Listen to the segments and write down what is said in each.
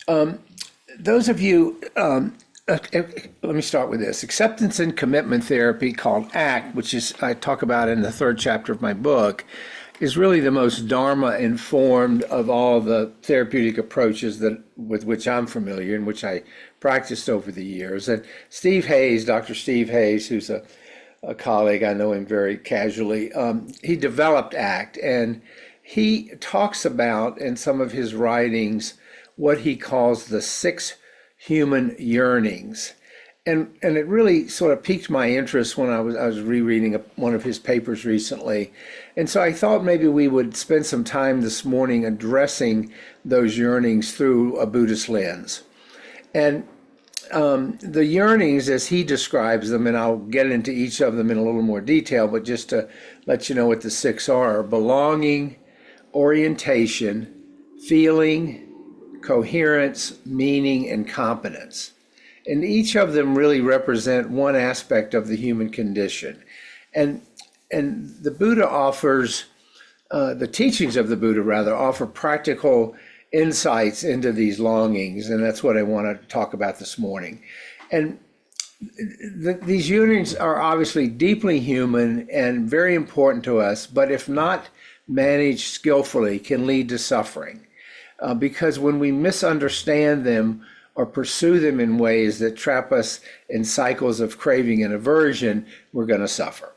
Those of you, let me start with this. Acceptance and commitment therapy, called ACT, which is I talk about in the third chapter of my book, is really the most Dharma informed of all the therapeutic approaches that with which I'm familiar and which I practiced over the years. And Steve Hayes, Dr. Steve Hayes, who's a colleague, I know him very casually, he developed ACT, and he talks about in some of his writings what he calls the six human yearnings. And it really sort of piqued my interest when I was rereading one of his papers recently. And so I thought maybe we would spend some time this morning addressing those yearnings through a Buddhist lens. And the yearnings, as he describes them, and I'll get into each of them in a little more detail, but just to let you know what the six are: belonging, orientation, feeling, coherence, meaning, and competence. And each of them really represent one aspect of the human condition. And the Buddha offers, the teachings of the Buddha rather, offer practical insights into these longings. And that's what I want to talk about this morning. And these yearnings are obviously deeply human and very important to us, but if not managed skillfully, can lead to suffering. Because when we misunderstand them, or pursue them in ways that trap us in cycles of craving and aversion, we're going to suffer.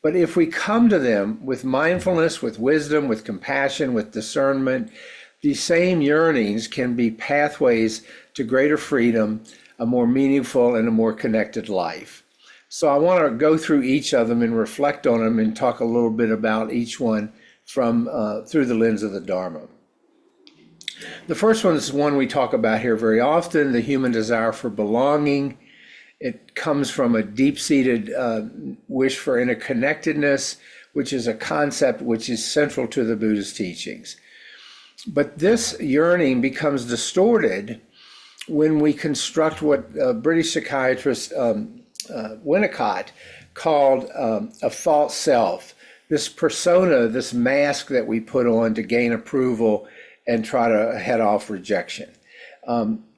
But if we come to them with mindfulness, with wisdom, with compassion, with discernment, these same yearnings can be pathways to greater freedom, a more meaningful and a more connected life. So I want to go through each of them and reflect on them and talk a little bit about each one from through the lens of the Dharma. The first one is one we talk about here very often, the human desire for belonging. It comes from a deep-seated wish for interconnectedness, which is a concept which is central to the Buddhist teachings. But this yearning becomes distorted when we construct what British psychiatrist Winnicott called a false self, this persona, this mask that we put on to gain approval and try to head off rejection.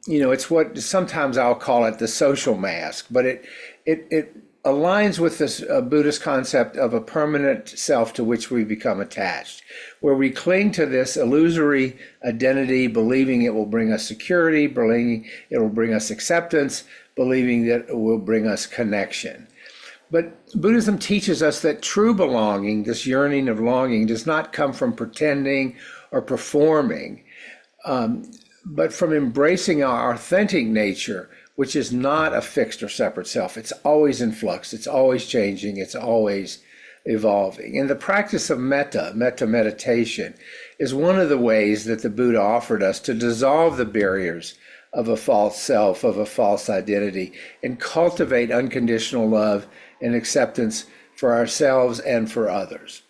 It's what sometimes I'll call it the social mask, but it aligns with this Buddhist concept of a permanent self to which we become attached, where we cling to this illusory identity, believing it will bring us security, believing it will bring us acceptance, believing that it will bring us connection. But Buddhism teaches us that true belonging, this yearning of longing, does not come from pretending or performing, but from embracing our authentic nature, which is not a fixed or separate self. It's always in flux, it's always changing, it's always evolving. And the practice of metta meditation, is one of the ways that the Buddha offered us to dissolve the barriers of a false self, of a false identity, and cultivate unconditional love and acceptance for ourselves and for others.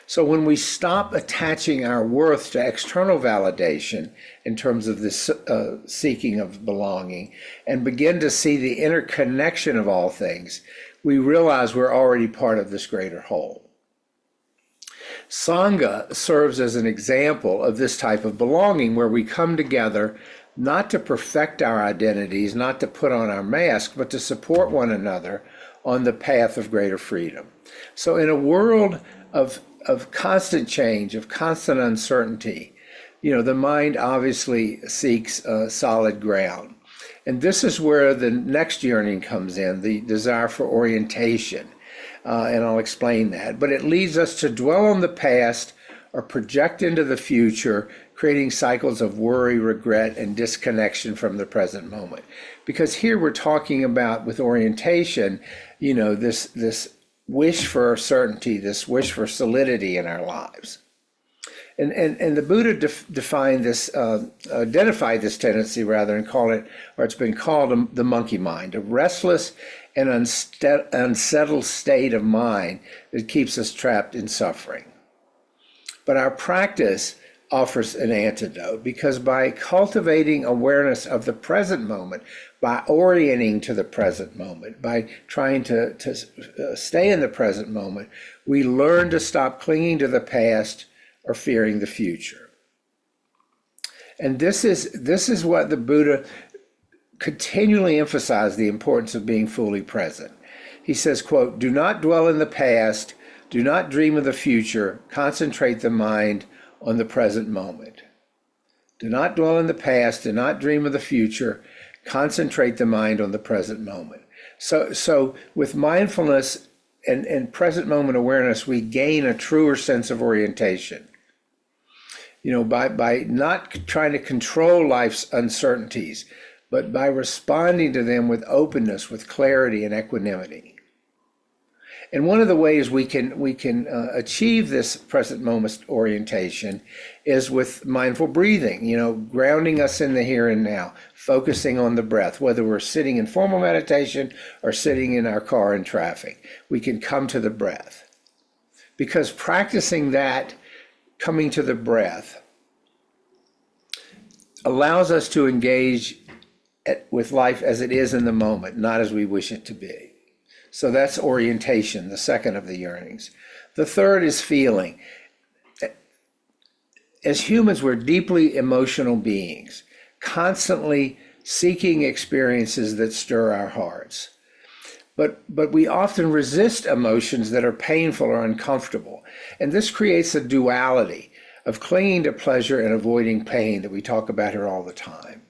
So when we stop attaching our worth to external validation in terms of this seeking of belonging and begin to see the interconnection of all things, we realize we're already part of this greater whole. Sangha serves as an example of this type of belonging, where we come together not to perfect our identities, not to put on our mask, but to support one another on the path of greater freedom. So in a world of constant change, of constant uncertainty, the mind obviously seeks solid ground. And this is where the next yearning comes in, the desire for orientation. And I'll explain that. But it leads us to dwell on the past or project into the future, creating cycles of worry, regret, and disconnection from the present moment. Because here we're talking about, with orientation, this wish for certainty, this wish for solidity in our lives. And the Buddha defined this, identified this tendency rather, and called it, or it's been called, the monkey mind, a restless and unsettled state of mind that keeps us trapped in suffering. But our practice offers an antidote, because by cultivating awareness of the present moment, by orienting to the present moment, by trying to stay in the present moment, we learn to stop clinging to the past or fearing the future. And this is what the Buddha continually emphasized, the importance of being fully present. He says, quote, "Do not dwell in the past, do not dream of the future, concentrate the mind on the present moment." Do not dwell in the past, do not dream of the future, concentrate the mind on the present moment. So with mindfulness and present moment awareness, we gain a truer sense of orientation. By not trying to control life's uncertainties, but by responding to them with openness, with clarity and equanimity. And one of the ways we can achieve this present moment orientation is with mindful breathing, grounding us in the here and now, focusing on the breath, whether we're sitting in formal meditation or sitting in our car in traffic. We can come to the breath. Because practicing that, coming to the breath, allows us to engage with life as it is in the moment, not as we wish it to be. So that's orientation, the second of the yearnings. The third is feeling. As humans, we're deeply emotional beings, constantly seeking experiences that stir our hearts. But we often resist emotions that are painful or uncomfortable. And this creates a duality of clinging to pleasure and avoiding pain that we talk about here all the time.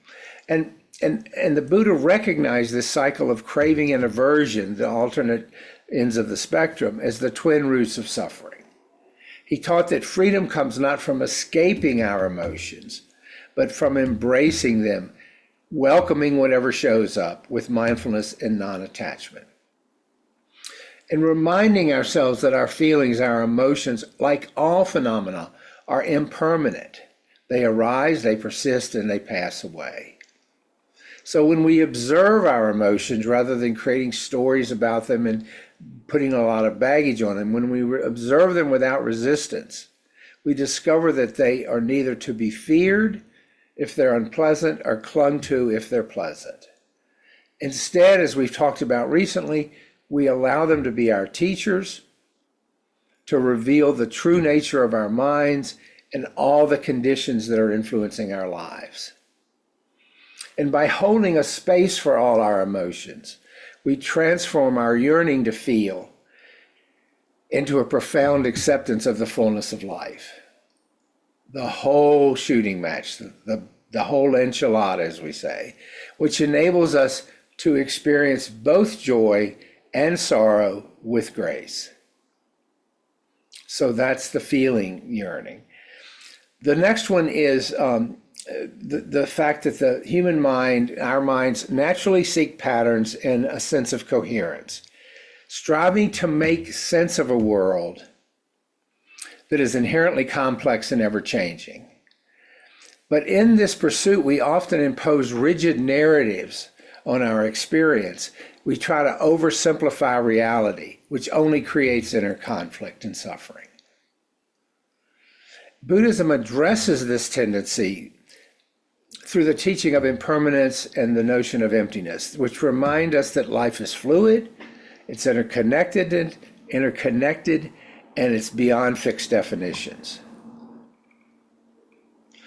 And the Buddha recognized this cycle of craving and aversion, the alternate ends of the spectrum, as the twin roots of suffering. He taught that freedom comes not from escaping our emotions, but from embracing them, welcoming whatever shows up with mindfulness and non-attachment. And reminding ourselves that our feelings, our emotions, like all phenomena, are impermanent. They arise, they persist, and they pass away. So when we observe our emotions, rather than creating stories about them and putting a lot of baggage on them, when we observe them without resistance, we discover that they are neither to be feared if they're unpleasant or clung to if they're pleasant. Instead, as we've talked about recently, we allow them to be our teachers, to reveal the true nature of our minds and all the conditions that are influencing our lives. And by holding a space for all our emotions, we transform our yearning to feel into a profound acceptance of the fullness of life. The whole shooting match, the whole enchilada, as we say, which enables us to experience both joy and sorrow with grace. So that's the feeling yearning. The next one is the fact that the human mind, our minds, naturally seek patterns and a sense of coherence, striving to make sense of a world that is inherently complex and ever-changing. But in this pursuit, we often impose rigid narratives on our experience. We try to oversimplify reality, which only creates inner conflict and suffering. Buddhism addresses this tendency through the teaching of impermanence and the notion of emptiness, which remind us that life is fluid, it's interconnected, and it's beyond fixed definitions.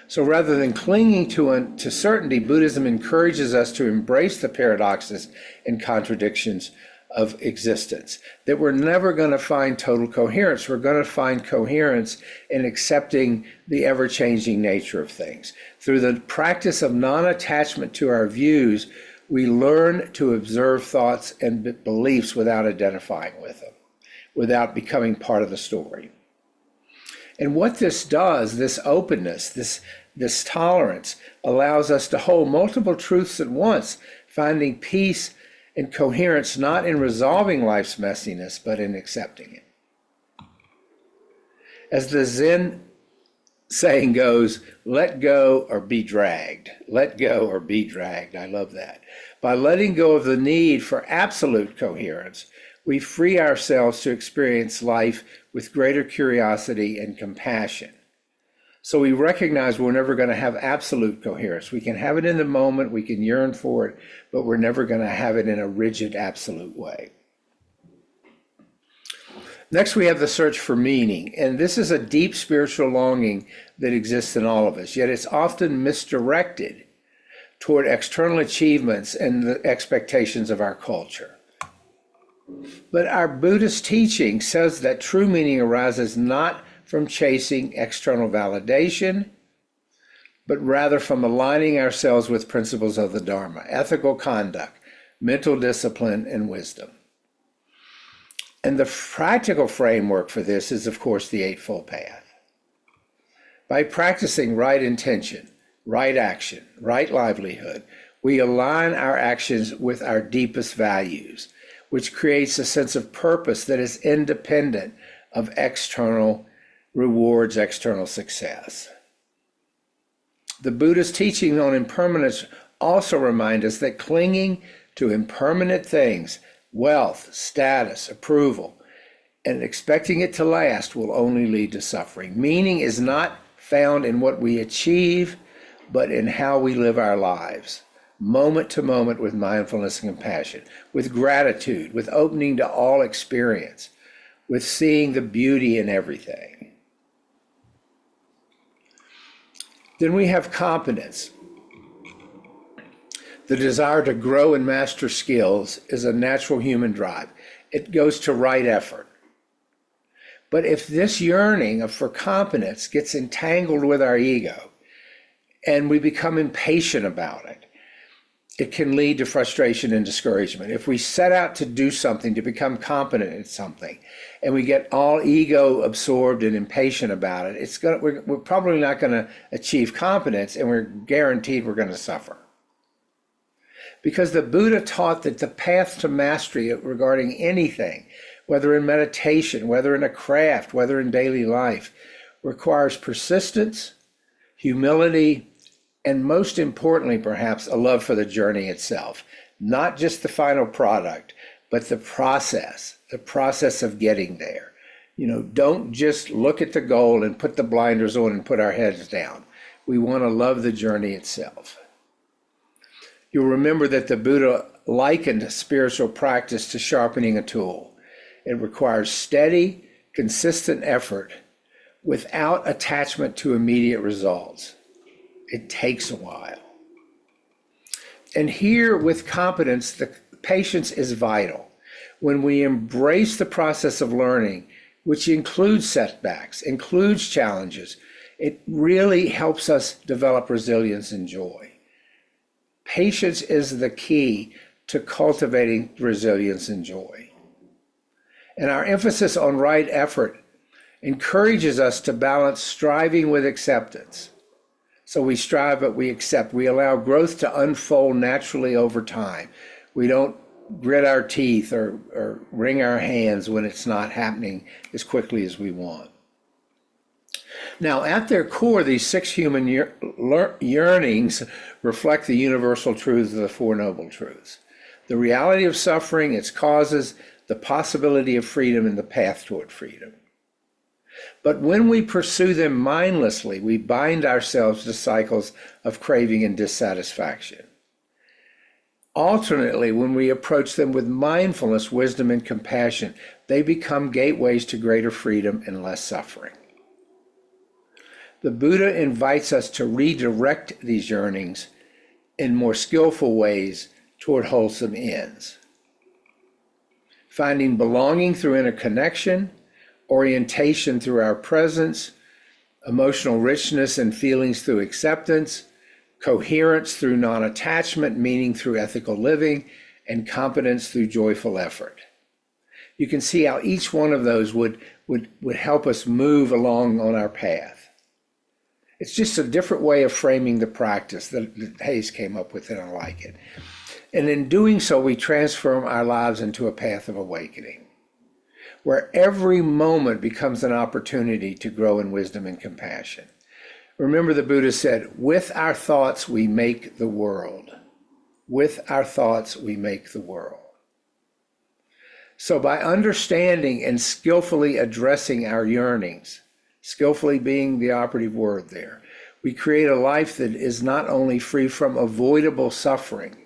So rather than clinging to certainty, Buddhism encourages us to embrace the paradoxes and contradictions of existence, that we're never going to find total coherence. We're going to find coherence in accepting the ever-changing nature of things. Through the practice of non-attachment to our views, we learn to observe thoughts and beliefs without identifying with them, without becoming part of the story. And what this does, this openness, this tolerance, allows us to hold multiple truths at once, finding peace and coherence not in resolving life's messiness, but in accepting it. As the Zen saying goes, let go or be dragged. Let go or be dragged. I love that. By letting go of the need for absolute coherence, we free ourselves to experience life with greater curiosity and compassion. So we recognize we're never going to have absolute coherence. We can have it in the moment, we can yearn for it, but we're never going to have it in a rigid, absolute way. Next, we have the search for meaning, and this is a deep spiritual longing that exists in all of us, yet it's often misdirected toward external achievements and the expectations of our culture. But our Buddhist teaching says that true meaning arises not from chasing external validation, but rather from aligning ourselves with principles of the Dharma, ethical conduct, mental discipline, and wisdom. And the practical framework for this is, of course, the Eightfold Path. By practicing right intention, right action, right livelihood, we align our actions with our deepest values, which creates a sense of purpose that is independent of external rewards, external success. The Buddha's teaching on impermanence also remind us that clinging to impermanent things, wealth, status, approval, and expecting it to last will only lead to suffering. Meaning is not found in what we achieve, but in how we live our lives, moment to moment, with mindfulness and compassion, with gratitude, with opening to all experience, with seeing the beauty in everything. Then we have competence. The desire to grow and master skills is a natural human drive. It goes to right effort. But if this yearning for competence gets entangled with our ego and we become impatient about it, it can lead to frustration and discouragement. If we set out to do something, to become competent at something, and we get all ego absorbed and impatient about it, we're probably not going to achieve competence, and we're guaranteed we're going to suffer. Because the Buddha taught that the path to mastery regarding anything, whether in meditation, whether in a craft, whether in daily life, requires persistence, humility, and most importantly, perhaps, a love for the journey itself. Not just the final product, but the process of getting there. Don't just look at the goal and put the blinders on and put our heads down. We want to love the journey itself. You'll remember that the Buddha likened spiritual practice to sharpening a tool. It requires steady, consistent effort without attachment to immediate results. It takes a while. And here, with competence, the patience is vital. When we embrace the process of learning, which includes setbacks, includes challenges, it really helps us develop resilience and joy. Patience is the key to cultivating resilience and joy. And our emphasis on right effort encourages us to balance striving with acceptance. So we strive, but we accept. We allow growth to unfold naturally over time. We don't grit our teeth or wring our hands when it's not happening as quickly as we want. Now, at their core, these 6 human yearnings reflect the universal truths of the Four Noble Truths: the reality of suffering, its causes, the possibility of freedom, and the path toward freedom. But when we pursue them mindlessly, we bind ourselves to cycles of craving and dissatisfaction. Alternately, when we approach them with mindfulness, wisdom, and compassion, they become gateways to greater freedom and less suffering. The Buddha invites us to redirect these yearnings in more skillful ways toward wholesome ends. Finding belonging through interconnection, orientation through our presence, emotional richness and feelings through acceptance, coherence through non-attachment, meaning through ethical living, and competence through joyful effort. You can see how each one of those would help us move along on our path. It's just a different way of framing the practice that Hayes came up with, and I like it. And in doing so, we transform our lives into a path of awakening, where every moment becomes an opportunity to grow in wisdom and compassion. Remember, the Buddha said, with our thoughts we make the world. With our thoughts we make the world. So by understanding and skillfully addressing our yearnings, skillfully being the operative word there, we create a life that is not only free from avoidable suffering,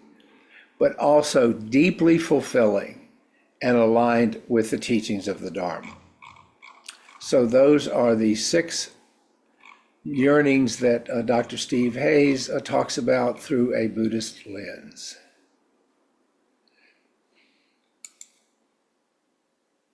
but also deeply fulfilling and aligned with the teachings of the Dharma. So those are the six yearnings that Dr. Steve Hayes talks about through a Buddhist lens.